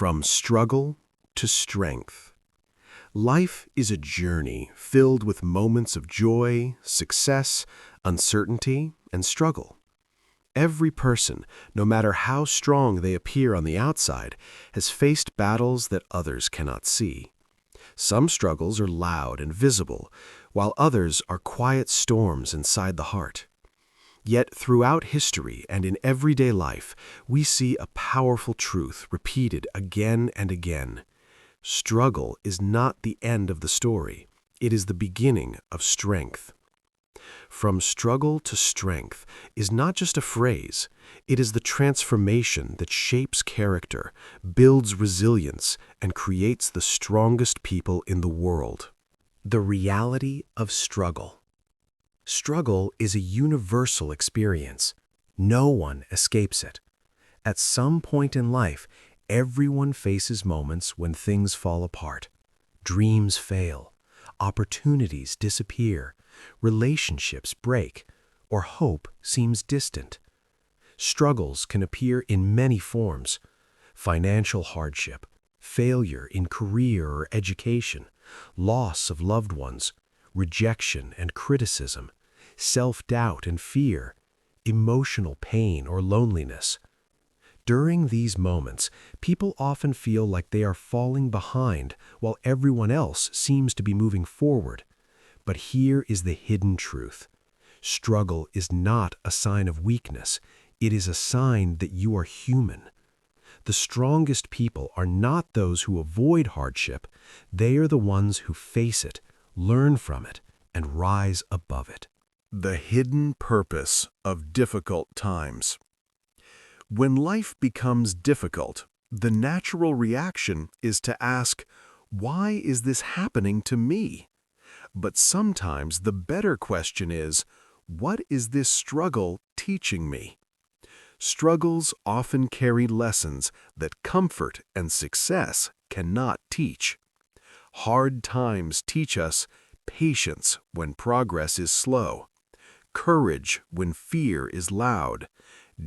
From struggle to strength. Life is a journey filled with moments of joy, success, uncertainty, and struggle. Every person, no matter how strong they appear on the outside, has faced battles that others cannot see. Some struggles are loud and visible, while others are quiet storms inside the heart. Yet throughout history and in everyday life, we see a powerful truth repeated again and again. Struggle is not the end of the story. It is the beginning of strength. From struggle to strength is not just a phrase. It is the transformation that shapes character, builds resilience, and creates the strongest people in the world. The reality of struggle. Struggle is a universal experience. No one escapes it. At some point in life, everyone faces moments when things fall apart. Dreams fail, opportunities disappear, relationships break, or hope seems distant. Struggles can appear in many forms: financial hardship, failure in career or education, loss of loved ones, rejection and criticism, self-doubt and fear, emotional pain or loneliness. During these moments, people often feel like they are falling behind while everyone else seems to be moving forward. But here is the hidden truth. Struggle is not a sign of weakness. It is a sign that you are human. The strongest people are not those who avoid hardship. They are the ones who face it, learn from it, and rise above it. The hidden purpose of difficult times. When life becomes difficult, the natural reaction is to ask, why is this happening to me? But sometimes the better question is, what is this struggle teaching me? Struggles often carry lessons that comfort and success cannot teach. Hard times teach us patience when progress is slow, courage when fear is loud,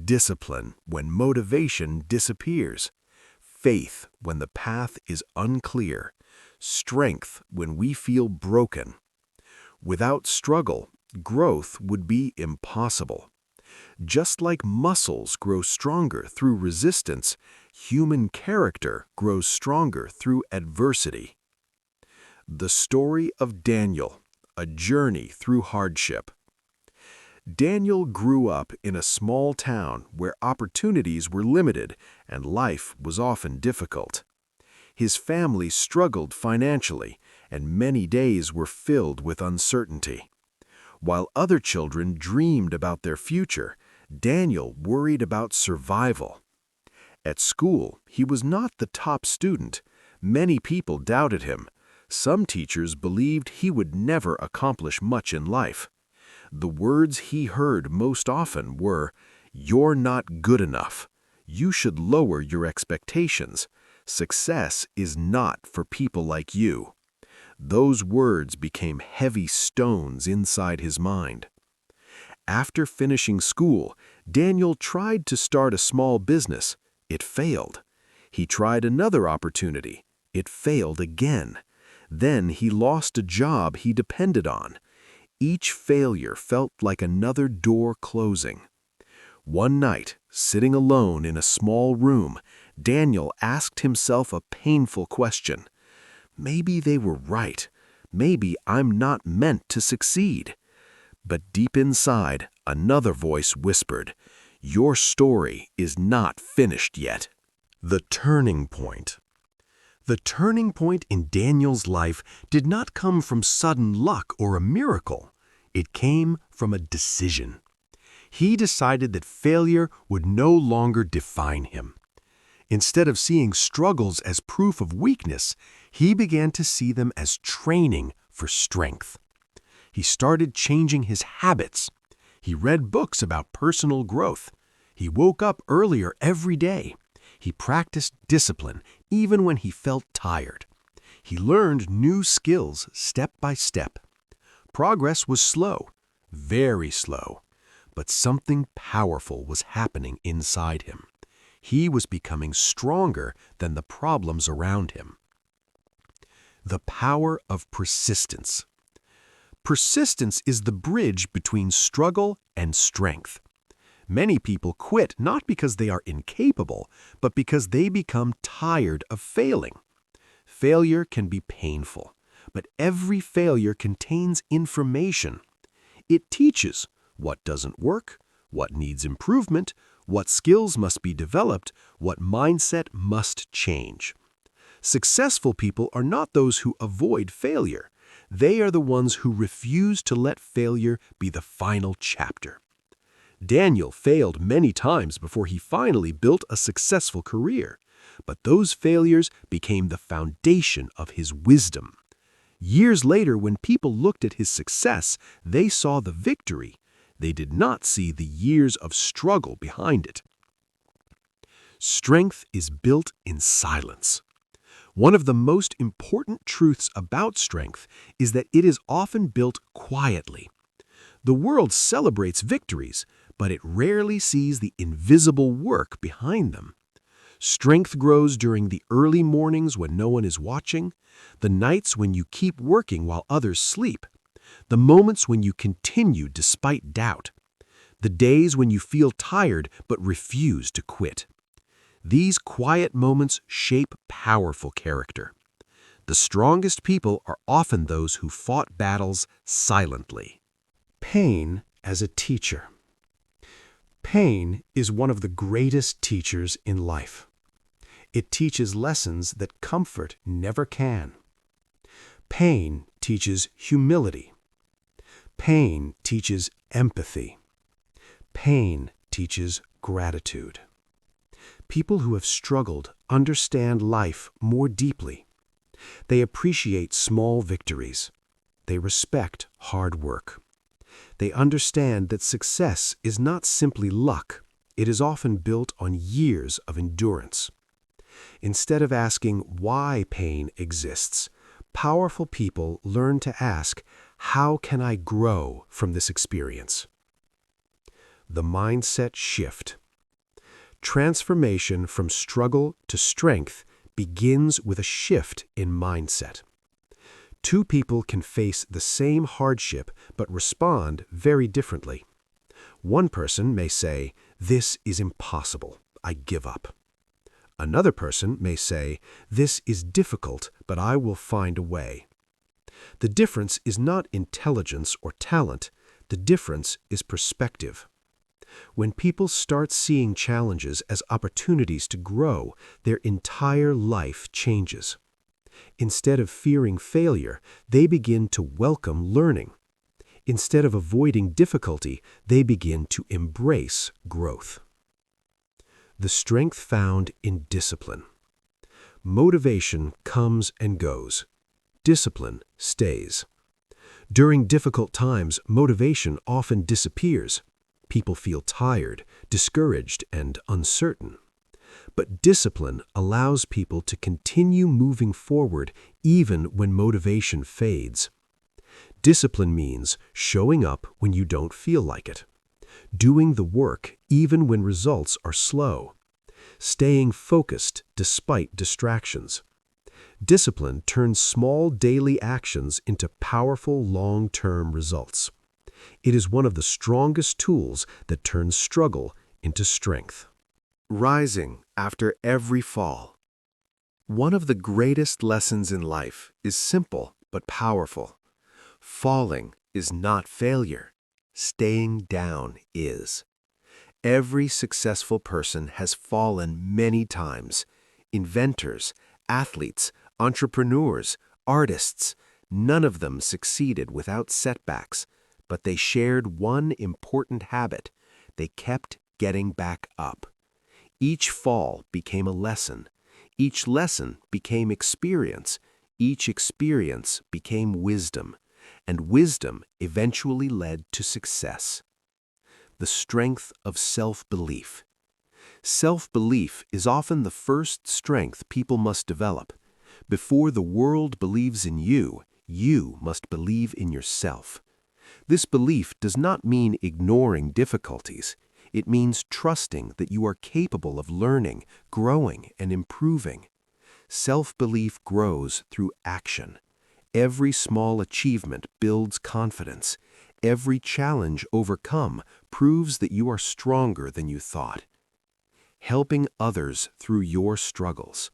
discipline when motivation disappears, faith when the path is unclear, strength when we feel broken. Without struggle, growth would be impossible. Just like muscles grow stronger through resistance, human character grows stronger through adversity. The story of Daniel, a journey through hardship. Daniel grew up in a small town where opportunities were limited and life was often difficult. His family struggled financially, and many days were filled with uncertainty. While other children dreamed about their future, Daniel worried about survival. At school, he was not the top student. Many people doubted him. Some teachers believed he would never accomplish much in life. The words he heard most often were, "You're not good enough. You should lower your expectations. Success is not for people like you." Those words became heavy stones inside his mind. After finishing school, Daniel tried to start a small business. It failed. He tried another opportunity. It failed again. Then he lost a job he depended on. Each failure felt like another door closing. One night, sitting alone in a small room, Daniel asked himself a painful question. Maybe they were right. Maybe I'm not meant to succeed. But deep inside, another voice whispered, "Your story is not finished yet." The turning point. The turning point in Daniel's life did not come from sudden luck or a miracle. It came from a decision. He decided that failure would no longer define him. Instead of seeing struggles as proof of weakness, he began to see them as training for strength. He started changing his habits. He read books about personal growth. He woke up earlier every day. He practiced discipline even when he felt tired. He learned new skills step by step. Progress was slow, very slow, but something powerful was happening inside him. He was becoming stronger than the problems around him. The power of persistence. Persistence is the bridge between struggle and strength. Many people quit not because they are incapable, but because they become tired of failing. Failure can be painful, but every failure contains information. It teaches what doesn't work, what needs improvement, what skills must be developed, what mindset must change. Successful people are not those who avoid failure. They are the ones who refuse to let failure be the final chapter. Daniel failed many times before he finally built a successful career, but those failures became the foundation of his wisdom. Years later, when people looked at his success, they saw the victory. They did not see the years of struggle behind it. Strength is built in silence. One of the most important truths about strength is that it is often built quietly. The world celebrates victories, but it rarely sees the invisible work behind them. Strength grows during the early mornings when no one is watching, the nights when you keep working while others sleep, the moments when you continue despite doubt, the days when you feel tired but refuse to quit. These quiet moments shape powerful character. The strongest people are often those who fought battles silently. Pain as a teacher. Pain is one of the greatest teachers in life. It teaches lessons that comfort never can. Pain teaches humility. Pain teaches empathy. Pain teaches gratitude. People who have struggled understand life more deeply. They appreciate small victories. They respect hard work. They understand that success is not simply luck. It is often built on years of endurance. Instead of asking why pain exists, powerful people learn to ask, how can I grow from this experience? The mindset shift. Transformation from struggle to strength begins with a shift in mindset. Two people can face the same hardship but respond very differently. One person may say, "This is impossible. I give up." Another person may say, "This is difficult, but I will find a way." The difference is not intelligence or talent. The difference is perspective. When people start seeing challenges as opportunities to grow, their entire life changes. Instead of fearing failure, they begin to welcome learning. Instead of avoiding difficulty, they begin to embrace growth. The strength found in discipline. Motivation comes and goes. Discipline stays. During difficult times, motivation often disappears. People feel tired, discouraged, and uncertain. But discipline allows people to continue moving forward even when motivation fades. Discipline means showing up when you don't feel like it, doing the work even when results are slow, staying focused despite distractions. Discipline turns small daily actions into powerful long-term results. It is one of the strongest tools that turns struggle into strength. Rising after every fall. One of the greatest lessons in life is simple but powerful. Falling is not failure. Staying down is. Every successful person has fallen many times. Inventors, athletes, entrepreneurs, artists, none of them succeeded without setbacks, but they shared one important habit. They kept getting back up. Each fall became a lesson. Each lesson became experience. Each experience became wisdom. And wisdom eventually led to success. The strength of self-belief. Self-belief is often the first strength people must develop. Before the world believes in you, you must believe in yourself. This belief does not mean ignoring difficulties. It means trusting that you are capable of learning, growing, and improving. Self-belief grows through action. Every small achievement builds confidence. Every challenge overcome proves that you are stronger than you thought. Helping others through your struggles.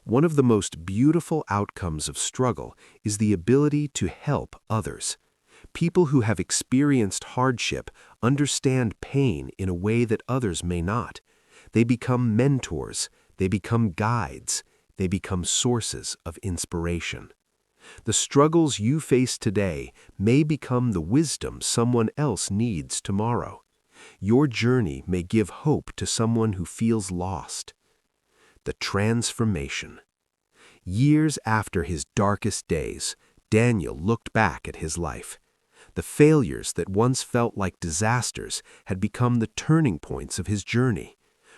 One of the most beautiful outcomes of struggle is the ability to help others. People who have experienced hardship understand pain in a way that others may not. They become mentors, they become guides, they become sources of inspiration. The struggles you face today may become the wisdom someone else needs tomorrow. Your journey may give hope to someone who feels lost. The transformation. Years after his darkest days, Daniel looked back at his life. The failures that once felt like disasters had become the turning points of his journey.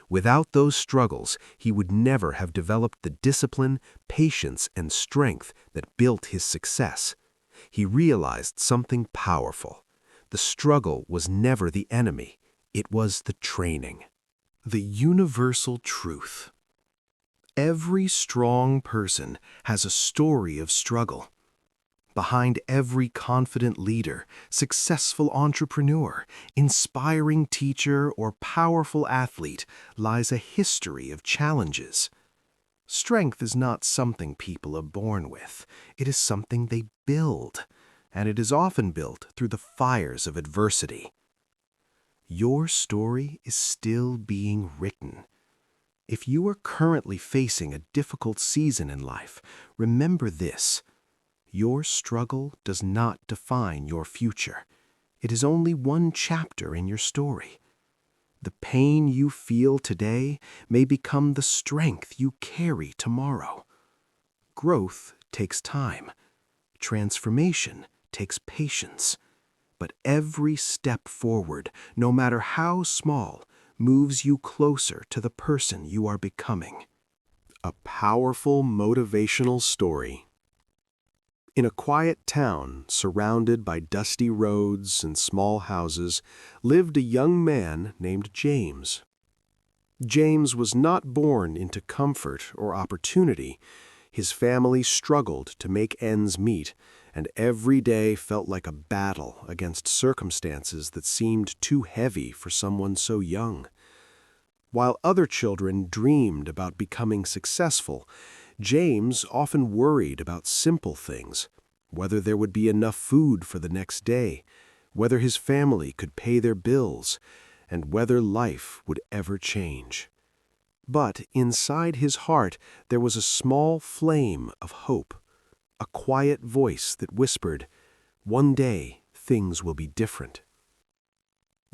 Without those struggles, he would never have developed the discipline, patience, and strength that built his success. He realized something powerful. The struggle was never the enemy. It was the training. The universal truth. Every strong person has a story of struggle. Behind every confident leader, successful entrepreneur, inspiring teacher, or powerful athlete lies a history of challenges. Strength is not something people are born with. It is something they build, and it is often built through the fires of adversity. Your story is still being written. If you are currently facing a difficult season in life, remember this. Your struggle does not define your future. It is only one chapter in your story. The pain you feel today may become the strength you carry tomorrow. Growth takes time. Transformation takes patience. But every step forward, no matter how small, moves you closer to the person you are becoming. A powerful motivational story. In a quiet town, surrounded by dusty roads and small houses, lived a young man named James. James was not born into comfort or opportunity. His family struggled to make ends meet, and every day felt like a battle against circumstances that seemed too heavy for someone so young. While other children dreamed about becoming successful, James often worried about simple things, whether there would be enough food for the next day, whether his family could pay their bills, and whether life would ever change. But inside his heart there was a small flame of hope, a quiet voice that whispered, "One day things will be different."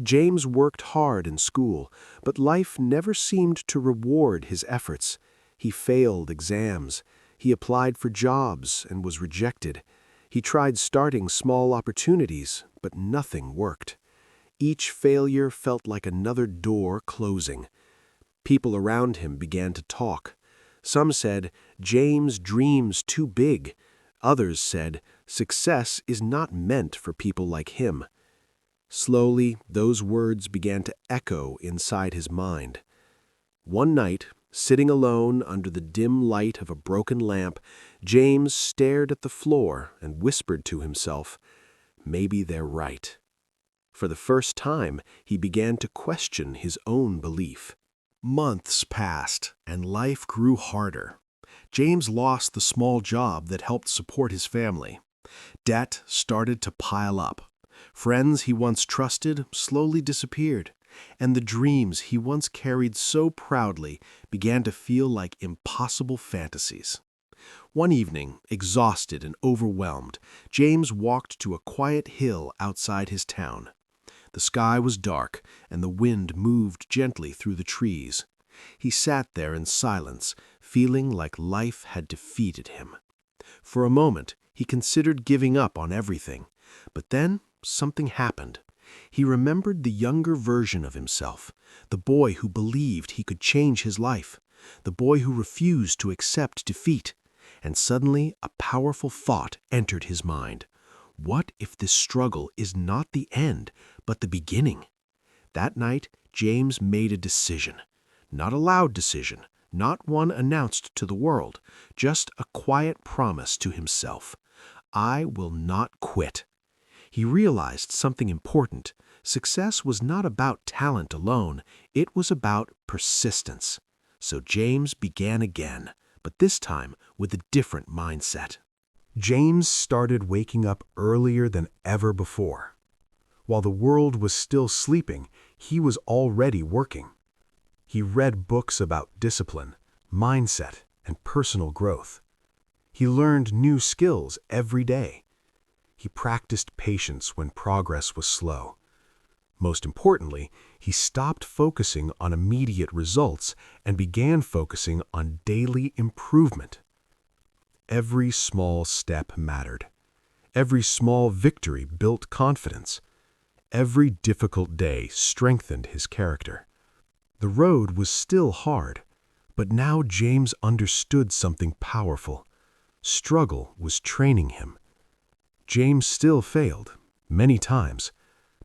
James worked hard in school, but life never seemed to reward his efforts. He failed exams. He applied for jobs and was rejected. He tried starting small opportunities, but nothing worked. Each failure felt like another door closing. People around him began to talk. Some said, "James dreams too big." Others said, "Success is not meant for people like him." Slowly, those words began to echo inside his mind. One night, sitting alone under the dim light of a broken lamp, James stared at the floor and whispered to himself, "Maybe they're right." For the first time, he began to question his own belief. Months passed, and life grew harder. James lost the small job that helped support his family. Debt started to pile up. Friends he once trusted slowly disappeared, and the dreams he once carried so proudly began to feel like impossible fantasies. One evening, exhausted and overwhelmed, James walked to a quiet hill outside his town. The sky was dark, and the wind moved gently through the trees. He sat there in silence, feeling like life had defeated him. For a moment, he considered giving up on everything, but then something happened. He remembered the younger version of himself, the boy who believed he could change his life, the boy who refused to accept defeat, and suddenly a powerful thought entered his mind. What if this struggle is not the end, but the beginning? That night, James made a decision. Not a loud decision, not one announced to the world, just a quiet promise to himself. I will not quit. He realized something important. Success was not about talent alone, it was about persistence. So James began again, but this time with a different mindset. James started waking up earlier than ever before. While the world was still sleeping, he was already working. He read books about discipline, mindset, and personal growth. He learned new skills every day. He practiced patience when progress was slow. Most importantly, he stopped focusing on immediate results and began focusing on daily improvement. Every small step mattered. Every small victory built confidence. Every difficult day strengthened his character. The road was still hard, but now James understood something powerful. Struggle was training him. James still failed, many times,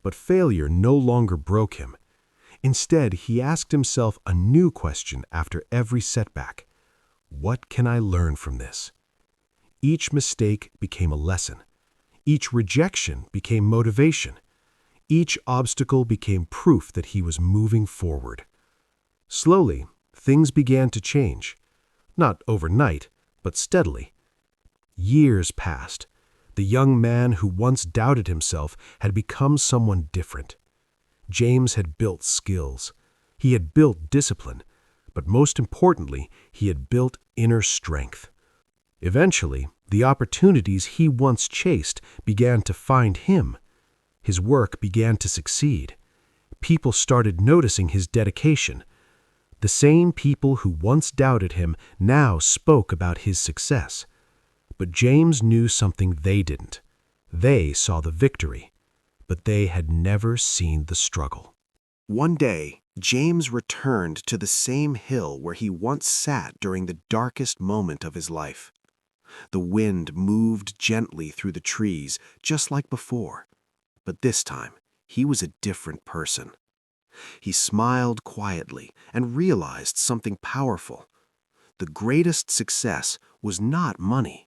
but failure no longer broke him. Instead, he asked himself a new question after every setback. What can I learn from this? Each mistake became a lesson. Each rejection became motivation. Each obstacle became proof that he was moving forward. Slowly, things began to change. Not overnight, but steadily. Years passed. The young man who once doubted himself had become someone different. James had built skills. He had built discipline. But most importantly, he had built inner strength. Eventually, the opportunities he once chased began to find him. His work began to succeed. People started noticing his dedication. The same people who once doubted him now spoke about his success. But James knew something they didn't. They saw the victory, but they had never seen the struggle. One day, James returned to the same hill where he once sat during the darkest moment of his life. The wind moved gently through the trees, just like before. But this time, he was a different person. He smiled quietly and realized something powerful. The greatest success was not money.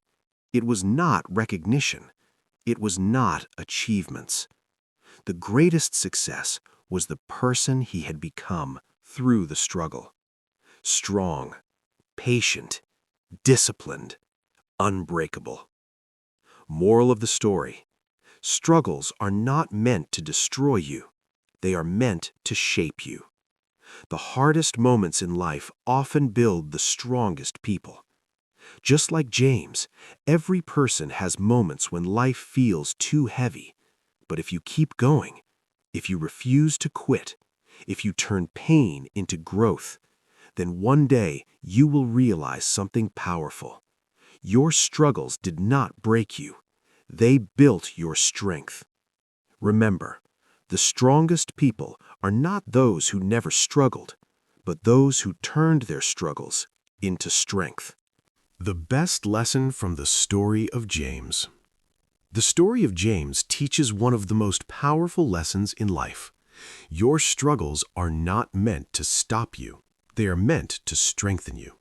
It was not recognition. It was not achievements. The greatest success was the person he had become through the struggle. Strong, patient, disciplined, unbreakable. Moral of the story: struggles are not meant to destroy you. They are meant to shape you. The hardest moments in life often build the strongest people. Just like James, every person has moments when life feels too heavy. But if you keep going, if you refuse to quit, if you turn pain into growth, then one day you will realize something powerful. Your struggles did not break you. They built your strength. Remember, the strongest people are not those who never struggled, but those who turned their struggles into strength. The best lesson from the story of James. The story of James teaches one of the most powerful lessons in life. Your struggles are not meant to stop you. They are meant to strengthen you.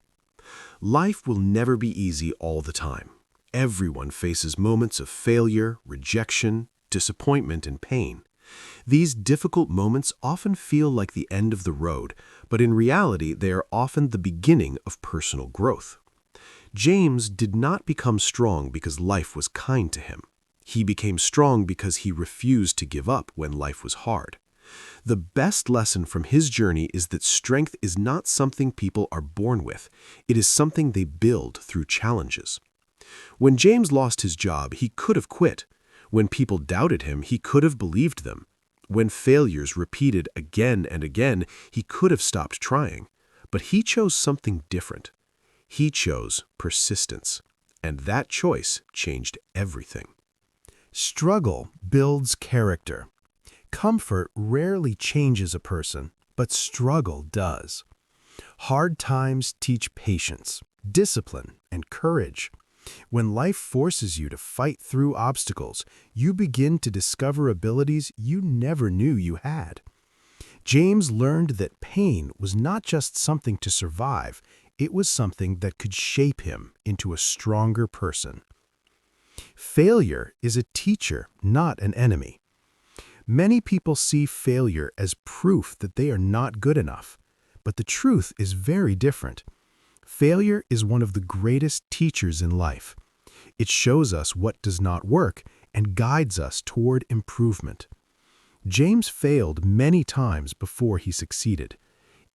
Life will never be easy all the time. Everyone faces moments of failure, rejection, disappointment, and pain. These difficult moments often feel like the end of the road, but in reality, they are often the beginning of personal growth. James did not become strong because life was kind to him. He became strong because he refused to give up when life was hard. The best lesson from his journey is that strength is not something people are born with. It is something they build through challenges. When James lost his job, he could have quit. When people doubted him, he could have believed them. When failures repeated again and again, he could have stopped trying. But he chose something different. He chose persistence. And that choice changed everything. Struggle builds character. Comfort rarely changes a person, but struggle does. Hard times teach patience, discipline, and courage. When life forces you to fight through obstacles, you begin to discover abilities you never knew you had. James learned that pain was not just something to survive, it was something that could shape him into a stronger person. Failure is a teacher, not an enemy. Many people see failure as proof that they are not good enough, but the truth is very different. Failure is one of the greatest teachers in life. It shows us what does not work and guides us toward improvement. James failed many times before he succeeded.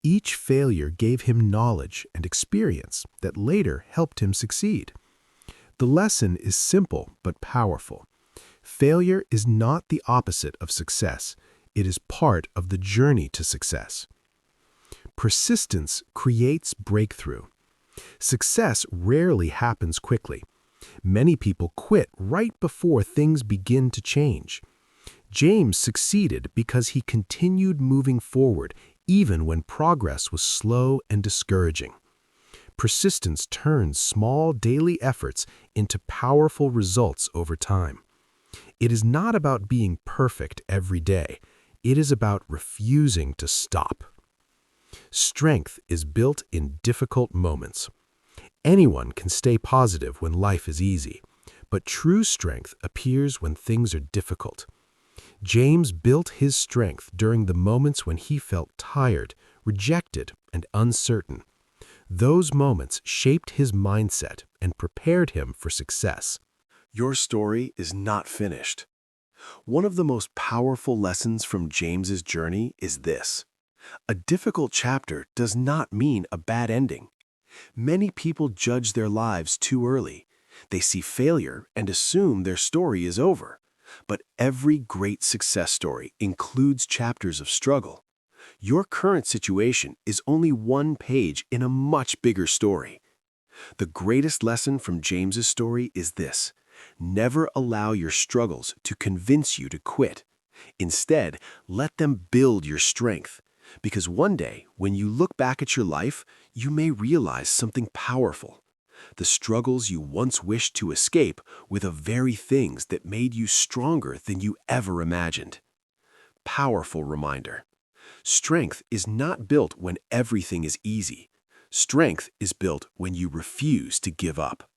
Each failure gave him knowledge and experience that later helped him succeed. The lesson is simple but powerful. Failure is not the opposite of success. It is part of the journey to success. Persistence creates breakthrough. Success rarely happens quickly. Many people quit right before things begin to change. James succeeded because he continued moving forward even when progress was slow and discouraging. Persistence turns small daily efforts into powerful results over time. It is not about being perfect every day. It is about refusing to stop. Strength is built in difficult moments. Anyone can stay positive when life is easy, but true strength appears when things are difficult. James built his strength during the moments when he felt tired, rejected, and uncertain. Those moments shaped his mindset and prepared him for success. Your story is not finished. One of the most powerful lessons from James's journey is this: a difficult chapter does not mean a bad ending. Many people judge their lives too early. They see failure and assume their story is over. But every great success story includes chapters of struggle. Your current situation is only one page in a much bigger story. The greatest lesson from James's story is this: never allow your struggles to convince you to quit. Instead, let them build your strength. Because one day, when you look back at your life, you may realize something powerful. The struggles you once wished to escape were the very things that made you stronger than you ever imagined. Powerful reminder. Strength is not built when everything is easy. Strength is built when you refuse to give up.